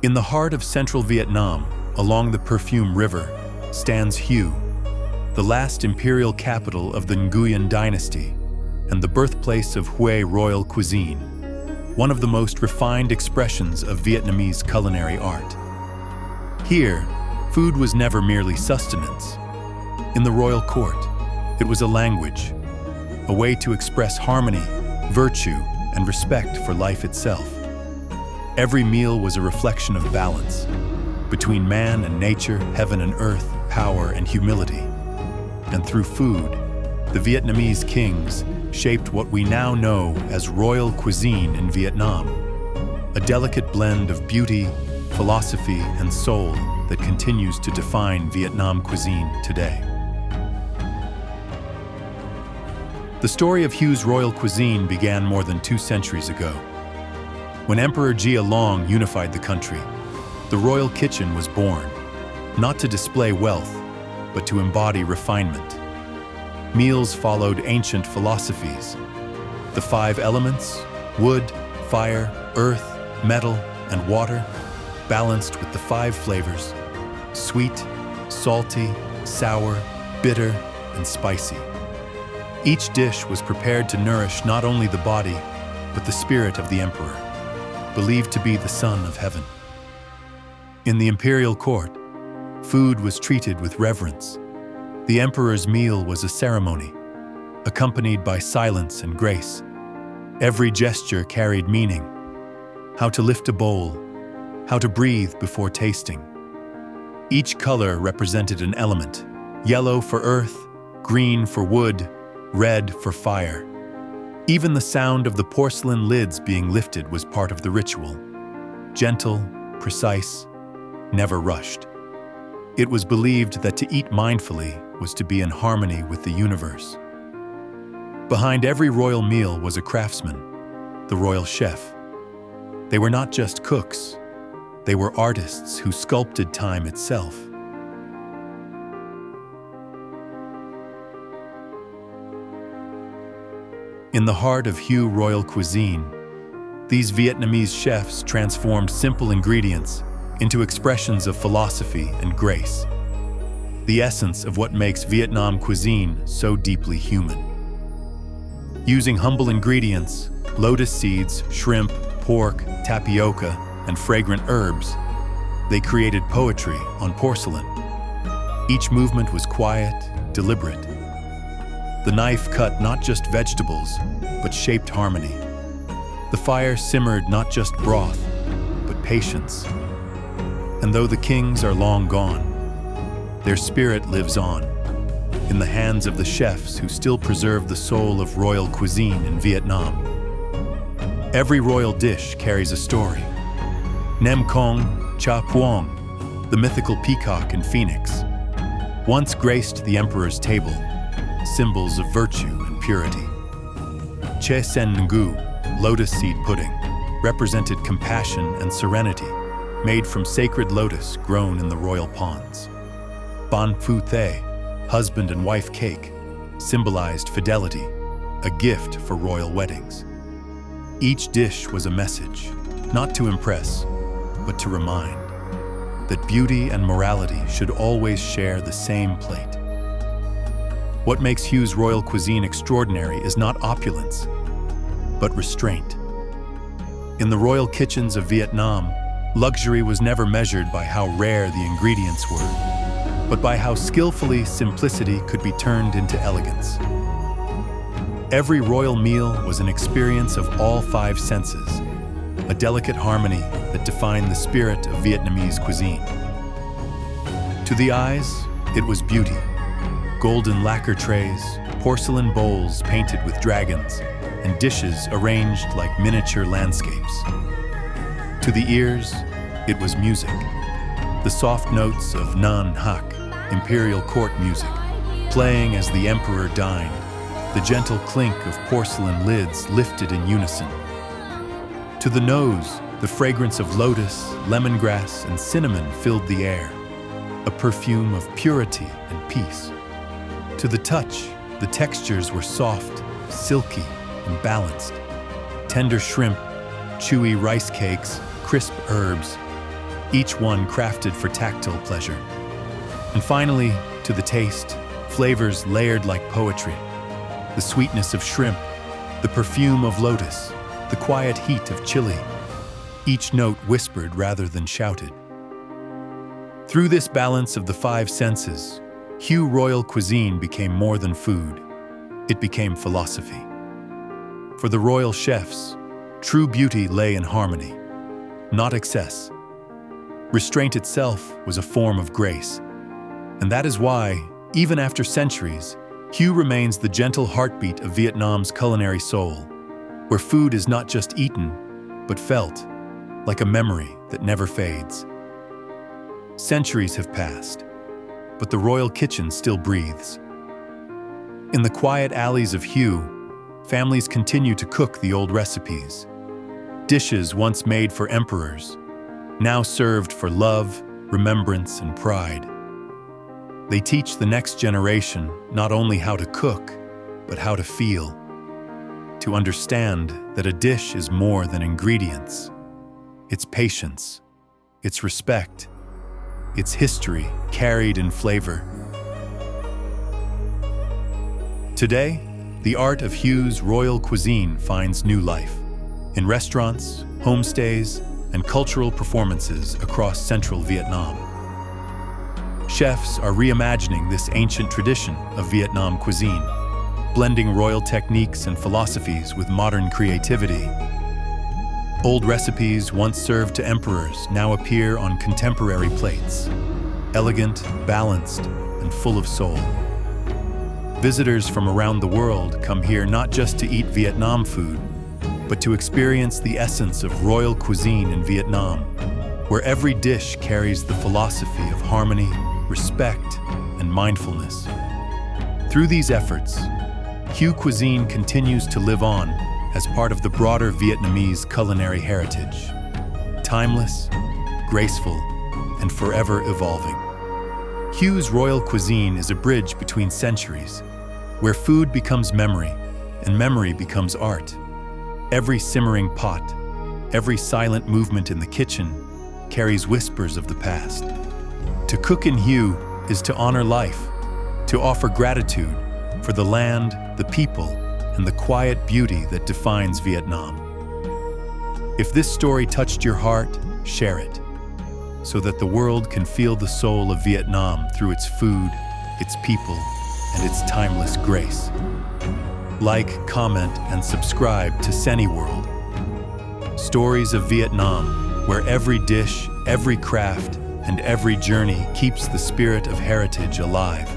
In the heart of central Vietnam, along the Perfume River, stands Hue, the last imperial capital of the Nguyen Dynasty and the birthplace of Hue royal cuisine, one of the most refined expressions of Vietnamese culinary art. Here, food was never merely sustenance. In the royal court, it was a language, a way to express harmony, virtue, and respect for life itself. Every meal was a reflection of balance between man and nature, heaven and earth, power and humility. And through food, the Vietnamese kings shaped what we now know as royal cuisine in Vietnam, a delicate blend of beauty, philosophy, and soul that continues to define Vietnam cuisine today. The story of Hue's royal cuisine began more than 2 centuries ago. When Emperor Gia Long unified the country, the royal kitchen was born, not to display wealth, but to embody refinement. Meals followed ancient philosophies. The 5 elements, wood, fire, earth, metal, and water, balanced with the 5 flavors, sweet, salty, sour, bitter, and spicy. Each dish was prepared to nourish not only the body, but the spirit of the emperor, believed to be the son of heaven. In the imperial court, food was treated with reverence. The emperor's meal was a ceremony, accompanied by silence and grace. Every gesture carried meaning: how to lift a bowl, how to breathe before tasting. Each color represented an element: yellow for earth, green for wood, red for fire. Even the sound of the porcelain lids being lifted was part of the ritual. Gentle, precise, never rushed. It was believed that to eat mindfully was to be in harmony with the universe. Behind every royal meal was a craftsman, the royal chef. They were not just cooks, they were artists who sculpted time itself. In the heart of Hue royal cuisine, these Vietnamese chefs transformed simple ingredients into expressions of philosophy and grace, the essence of what makes Vietnam cuisine so deeply human. Using humble ingredients, lotus seeds, shrimp, pork, tapioca, and fragrant herbs, they created poetry on porcelain. Each movement was quiet, deliberate. The knife cut not just vegetables, but shaped harmony. The fire simmered not just broth, but patience. And though the kings are long gone, their spirit lives on, in the hands of the chefs who still preserve the soul of royal cuisine in Vietnam. Every royal dish carries a story. Nem Cong Cha Puong, the mythical peacock and phoenix, once graced the emperor's table, symbols of virtue and purity. Che Sen Ngu, lotus seed pudding, represented compassion and serenity, made from sacred lotus grown in the royal ponds. Ban Phu Thay, husband and wife cake, symbolized fidelity, a gift for royal weddings. Each dish was a message, not to impress, but to remind that beauty and morality should always share the same plate. What makes Hue's royal cuisine extraordinary is not opulence, but restraint. In the royal kitchens of Vietnam, luxury was never measured by how rare the ingredients were, but by how skillfully simplicity could be turned into elegance. Every royal meal was an experience of all 5 senses, a delicate harmony that defined the spirit of Vietnamese cuisine. To the eyes, it was beauty. Golden lacquer trays, porcelain bowls painted with dragons, and dishes arranged like miniature landscapes. To the ears, it was music. The soft notes of Nan Hak, imperial court music, playing as the emperor dined, the gentle clink of porcelain lids lifted in unison. To the nose, the fragrance of lotus, lemongrass, and cinnamon filled the air, a perfume of purity and peace. To the touch, the textures were soft, silky, and balanced. Tender shrimp, chewy rice cakes, crisp herbs, each one crafted for tactile pleasure. And finally, to the taste, flavors layered like poetry. The sweetness of shrimp, the perfume of lotus, the quiet heat of chili, each note whispered rather than shouted. Through this balance of the five senses, Hue Royal Cuisine became more than food. It became philosophy. For the royal chefs, true beauty lay in harmony, not excess. Restraint itself was a form of grace. And that is why, even after centuries, Hue remains the gentle heartbeat of Vietnam's culinary soul, where food is not just eaten, but felt, like a memory that never fades. Centuries have passed, but the royal kitchen still breathes. In the quiet alleys of Hue, families continue to cook the old recipes. Dishes once made for emperors, now served for love, remembrance, and pride. They teach the next generation not only how to cook, but how to feel. To understand that a dish is more than ingredients. It's patience, it's respect, it's history carried in flavor. Today, the art of Hue's Royal Cuisine finds new life in restaurants, homestays, and cultural performances across central Vietnam. Chefs are reimagining this ancient tradition of Vietnam cuisine, blending royal techniques and philosophies with modern creativity. Old recipes once served to emperors now appear on contemporary plates, elegant, balanced, and full of soul. Visitors from around the world come here not just to eat Vietnam food, but to experience the essence of royal cuisine in Vietnam, where every dish carries the philosophy of harmony, respect, and mindfulness. Through these efforts, Hue Cuisine continues to live on as part of the broader Vietnamese culinary heritage, timeless, graceful, and forever evolving. Hue's Royal Cuisine is a bridge between centuries, where food becomes memory and memory becomes art. Every simmering pot, every silent movement in the kitchen carries whispers of the past. To cook in Hue is to honor life, to offer gratitude for the land, the people, and the quiet beauty that defines Vietnam. If this story touched your heart, share it, so that the world can feel the soul of Vietnam through its food, its people, and its timeless grace. Like, comment, and subscribe to Seni World. Stories of Vietnam, where every dish, every craft, and every journey keeps the spirit of heritage alive.